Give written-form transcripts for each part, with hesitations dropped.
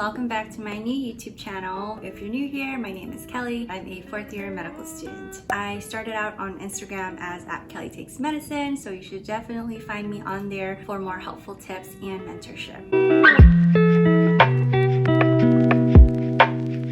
welcome back to my new YouTube channel. If you're new here, my name is Kelly. I'm a fourth year medical student. I started out on Instagram as @KellyTakesMedicine, so you should definitely find me on there for more helpful tips and mentorship.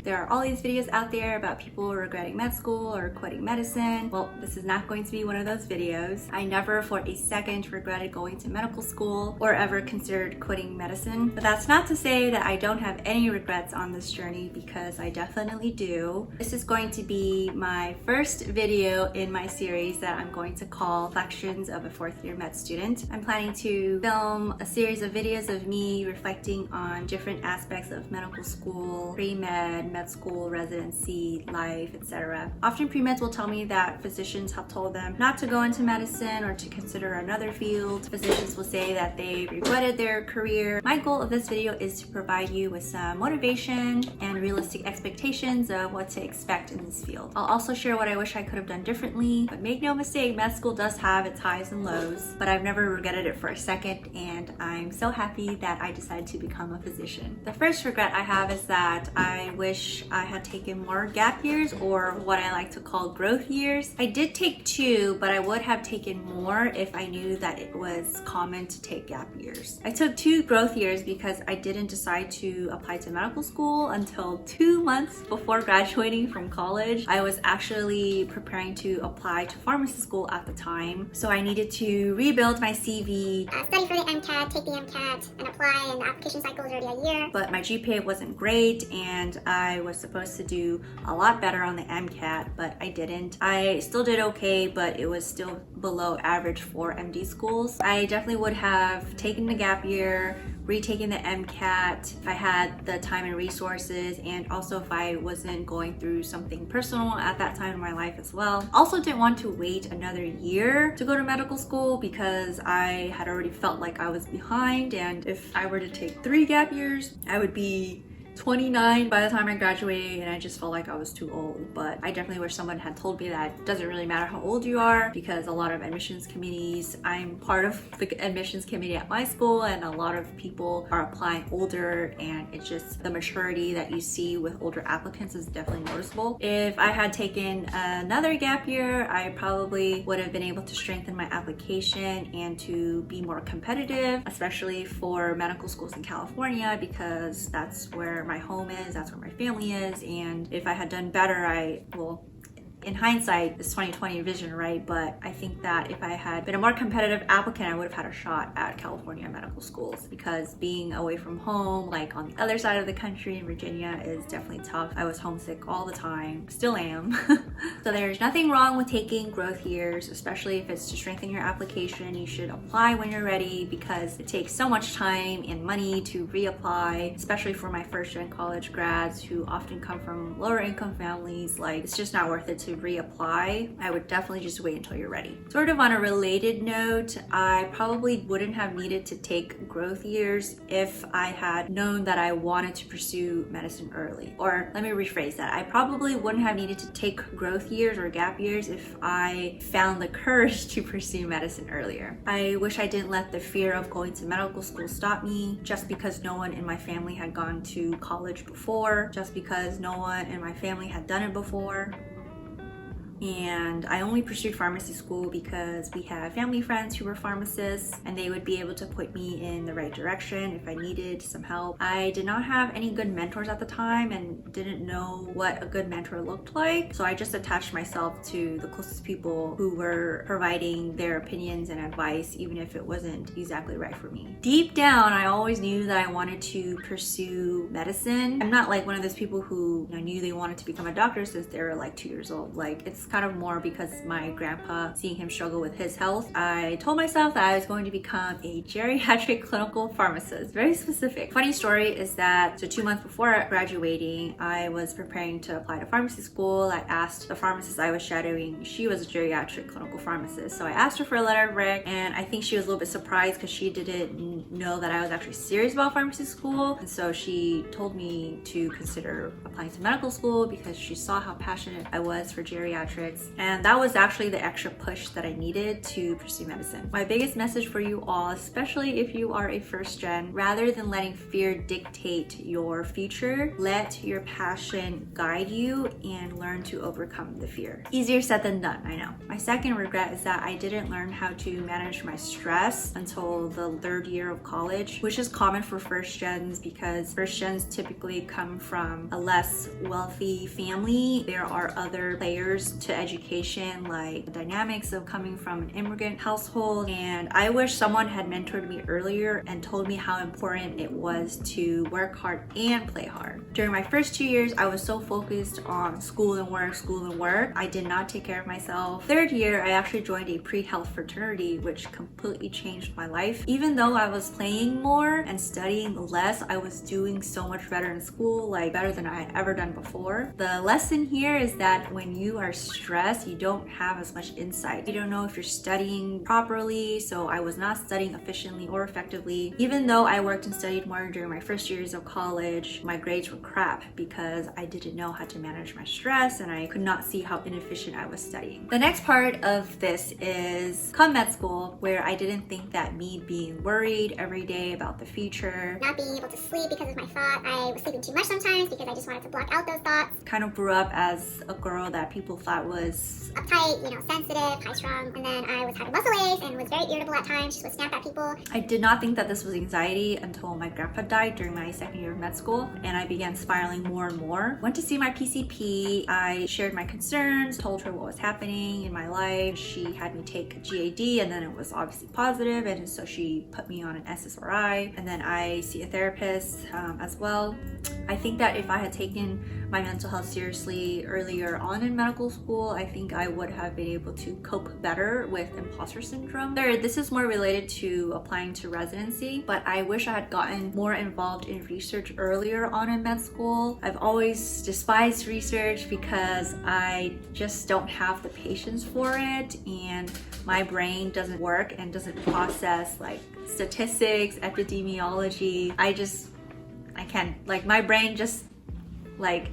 There are all these videos out there about people regretting med school or quitting medicine. Well, this is not going to be one of those videos. I never for a second regretted going to medical school or ever considered quitting medicine. But that's not to say that I don't have any regrets on this journey, because I definitely do. This is going to be my first video in my series that I'm going to call Reflections of a Fourth Year Med Student. I'm planning to film a series of videos of me reflecting on different aspects of medical school, pre-med, med school, residency, life, etc. Often pre-meds will tell me that physicians have told them not to go into medicine or to consider another field. Physicians will say that they regretted their career. My goal of this video is to provide you with some motivation and realistic expectations of what to expect in this field. I'll also share what I wish I could have done differently, but make no mistake, med school does have its highs and lows, but I've never regretted it for a second, and I'm so happy that I decided to become a physician. The first regret I have is that I wish I had taken more gap years, or what I like to call growth years. I did take 2, but I would have taken more if I knew that it was common to take gap years. I took 2 growth years because I didn't decide to apply to medical school until 2 months before graduating from college. I was actually preparing to apply to pharmacy school at the time, so I needed to rebuild my CV, study for the MCAT, take the MCAT, and apply, and the application cycle is already a year. But my GPA wasn't great, and I was supposed to do a lot better on the MCAT, but I didn't. I still did okay, but it was still below average for MD schools. I definitely would have taken the gap year, retaking the MCAT if I had the time and resources, and also if I wasn't going through something personal at that time in my life as well. Also didn't want to wait another year to go to medical school because I had already felt like I was behind, and if I were to take 3 gap years, I would be 29 by the time I graduated, and I just felt like I was too old. But I definitely wish someone had told me that it doesn't really matter how old you are, because a lot of admissions committees, I'm part of the admissions committee at my school, and a lot of people are applying older, and it's just the maturity that you see with older applicants is definitely noticeable. If I had taken another gap year, I probably would have been able to strengthen my application and to be more competitive, especially for medical schools in California, because that's where my home is, that's where my family is. And if I had done better, in hindsight, it's 2020 vision, right? But I think that if I had been a more competitive applicant, I would have had a shot at California medical schools, because being away from home, like on the other side of the country in Virginia, is definitely tough. I was homesick all the time, still am. So there's nothing wrong with taking growth years, especially if it's to strengthen your application. You should apply when you're ready, because it takes so much time and money to reapply, especially for my first-gen college grads who often come from lower income families. Like, it's just not worth it to reapply. I would definitely just wait until you're ready. Sort of on a related note, I probably wouldn't have needed to take growth years if I had known that I wanted to pursue medicine early. Or let me rephrase that. I probably wouldn't have needed to take growth years or gap years if I found the courage to pursue medicine earlier. I wish I didn't let the fear of going to medical school stop me, just because no one in my family had gone to college before, just because no one in my family had done it before. And I only pursued pharmacy school because we had family friends who were pharmacists, and they would be able to point me in the right direction if I needed some help. I did not have any good mentors at the time and didn't know what a good mentor looked like, so I just attached myself to the closest people who were providing their opinions and advice, even if it wasn't exactly right for me. Deep down, I always knew that I wanted to pursue medicine. I'm not like one of those people who knew they wanted to become a doctor since they were like 2 years old. Like, it's kind of more because my grandpa, seeing him struggle with his health, I told myself that I was going to become a geriatric clinical pharmacist. Very specific. Funny story is that, so 2 months before graduating, I was preparing to apply to pharmacy school. I asked the pharmacist I was shadowing, she was a geriatric clinical pharmacist, so I asked her for a letter of rec, and I think she was a little bit surprised because she didn't know that I was actually serious about pharmacy school, and so she told me to consider applying to medical school because she saw how passionate I was for geriatrics pediatrics, and that was actually the extra push that I needed to pursue medicine. My biggest message for you all, especially if you are a first gen, rather than letting fear dictate your future, let your passion guide you and learn to overcome the fear. Easier said than done, I know. My second regret is that I didn't learn how to manage my stress until the third year of college, which is common for first gens because first gens typically come from a less wealthy family. There are other layers to education, like the dynamics of coming from an immigrant household, and I wish someone had mentored me earlier and told me how important it was to work hard and play hard. During my first 2 years, I was so focused on school and work. I did not take care of myself. Third year, I actually joined a pre-health fraternity, which completely changed my life. Even though I was playing more and studying less, I was doing so much better in school, like better than I had ever done before. The lesson here is that when you are stressed, you don't have as much insight. You don't know if you're studying properly, so I was not studying efficiently or effectively. Even though I worked and studied more during my first years of college, my grades were crap because I didn't know how to manage my stress and I could not see how inefficient I was studying. The next part of this is come med school, where I didn't think that me being worried every day about the future, not being able to sleep because of my thought, I was sleeping too much sometimes because I just wanted to block out those thoughts. kind of grew up as a girl that people thought was Uptight, sensitive, high-strung, and then I was having muscle aches and was very irritable at times, just would snap at people. I did not think that this was anxiety until my grandpa died during my second year of med school, and I began spiraling more and more. Went to see my PCP. I shared my concerns, told her what was happening in my life. She had me take a GAD, and then it was obviously positive, and so she put me on an SSRI, and then I see a therapist as well. I think that if I had taken my mental health seriously earlier on in medical school, I think I would have been able to cope better with imposter syndrome. Third, this is more related to applying to residency, but I wish I had gotten more involved in research earlier on in med school. I've always despised research because I just don't have the patience for it, and my brain doesn't work and doesn't process like statistics, epidemiology. I can't, like, my brain just like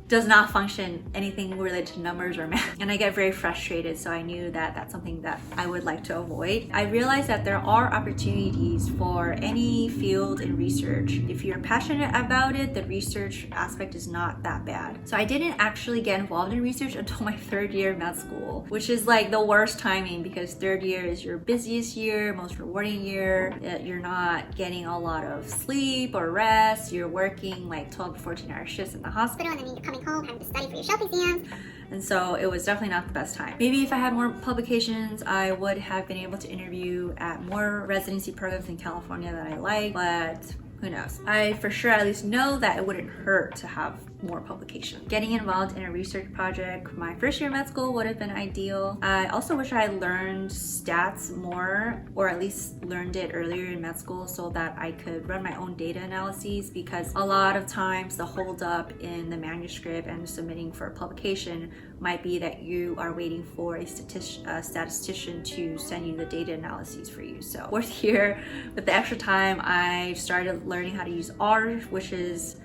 does not function anything related to numbers or math, and I get very frustrated, so I knew that that's something that I would like to avoid. I realized that there are opportunities for any field in research. If you're passionate about it, the research aspect is not that bad. So I didn't actually get involved in research until my third year of med school, which is like the worst timing because third year is your busiest year, most rewarding year. You're not getting a lot of sleep or rest. You're working like 12 to 14 hour shifts in the hospital, And then you're coming home, having to study for your shelf exams. and so it was definitely not the best time. Maybe if I had more publications, I would have been able to interview at more residency programs in California that I like, but who knows? I for sure at least know that it wouldn't hurt to have more publication. Getting involved in a research project my first year of med school would have been ideal. I also wish I had learned stats more, or at least learned it earlier in med school so that I could run my own data analyses, because a lot of times the holdup in the manuscript and submitting for a publication might be that you are waiting for a statistician to send you the data analyses for you. So fourth year, with the extra time, I started learning how to use R, which is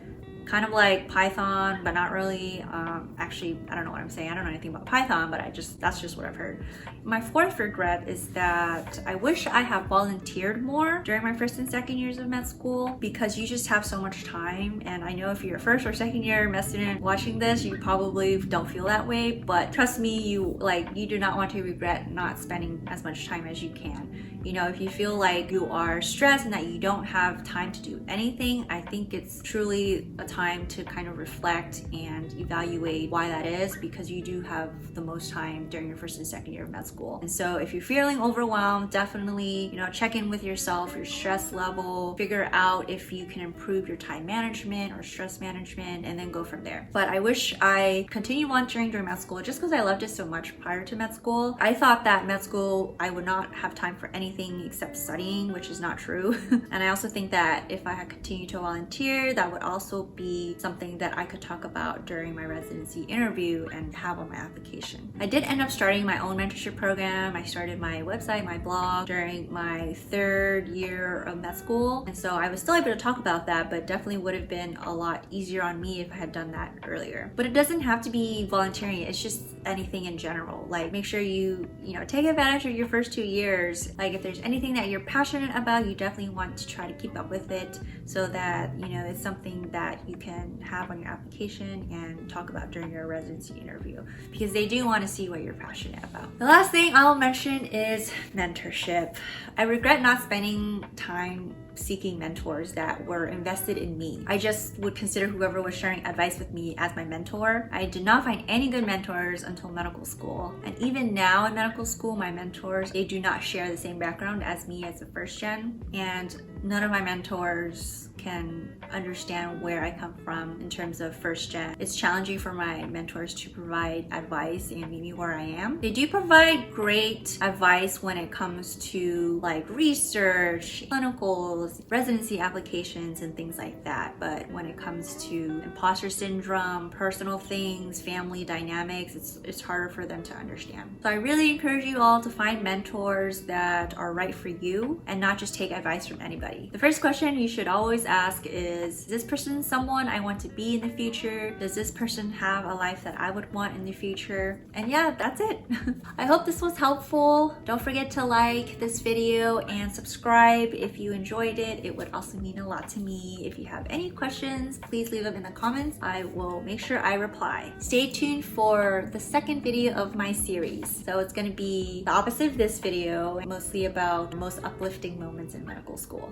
kind of like Python, but not really. Actually, I don't know what I'm saying. I don't know anything about Python, but that's just what I've heard. My fourth regret is that I wish I had volunteered more during my first and second years of med school, because you just have so much time. And I know if you're a first or second year med student watching this, you probably don't feel that way, but trust me, you do not want to regret not spending as much time as you can. If you feel like you are stressed and that you don't have time to do anything, I think it's truly a time to kind of reflect and evaluate why that is, because you do have the most time during your first and second year of med school. And so if you're feeling overwhelmed, definitely, check in with yourself, your stress level, figure out if you can improve your time management or stress management, and then go from there. But I wish I continued volunteering during med school just because I loved it so much prior to med school. I thought that med school, I would not have time for anything except studying, which is not true. And I also think that if I had continued to volunteer, that would also be be something that I could talk about during my residency interview and have on my application. I did end up starting my own mentorship program. I started my website, my blog during my 3rd year of med school. And so I was still able to talk about that, but definitely would have been a lot easier on me if I had done that earlier. But it doesn't have to be volunteering. It's just anything in general. Like, make sure you take advantage of your first 2 years. Like, if there's anything that you're passionate about, you definitely want to try to keep up with it so that, it's something that you can have on your application and talk about during your residency interview, because they do want to see what you're passionate about. The last thing I'll mention is mentorship. I regret not spending time seeking mentors that were invested in me. I just would consider whoever was sharing advice with me as my mentor. I did not find any good mentors until medical school. And even now in medical school, my mentors, they do not share the same background as me as a first gen. And none of my mentors can understand where I come from in terms of first gen. It's challenging for my mentors to provide advice and meet me where I am. They do provide great advice when it comes to like research, clinicals, residency applications, and things like that. But when it comes to imposter syndrome, personal things, family dynamics, it's harder for them to understand. So I really encourage you all to find mentors that are right for you and not just take advice from anybody. The first question you should always ask is this person someone I want to be in the future? Does this person have a life that I would want in the future? And yeah, that's it. I hope this was helpful. Don't forget to like this video and subscribe if you enjoyed it. It would also mean a lot to me. If you have any questions, please leave them in the comments. I will make sure I reply. Stay tuned for the second video of my series. So it's going to be the opposite of this video, mostly about the most uplifting moments in medical school.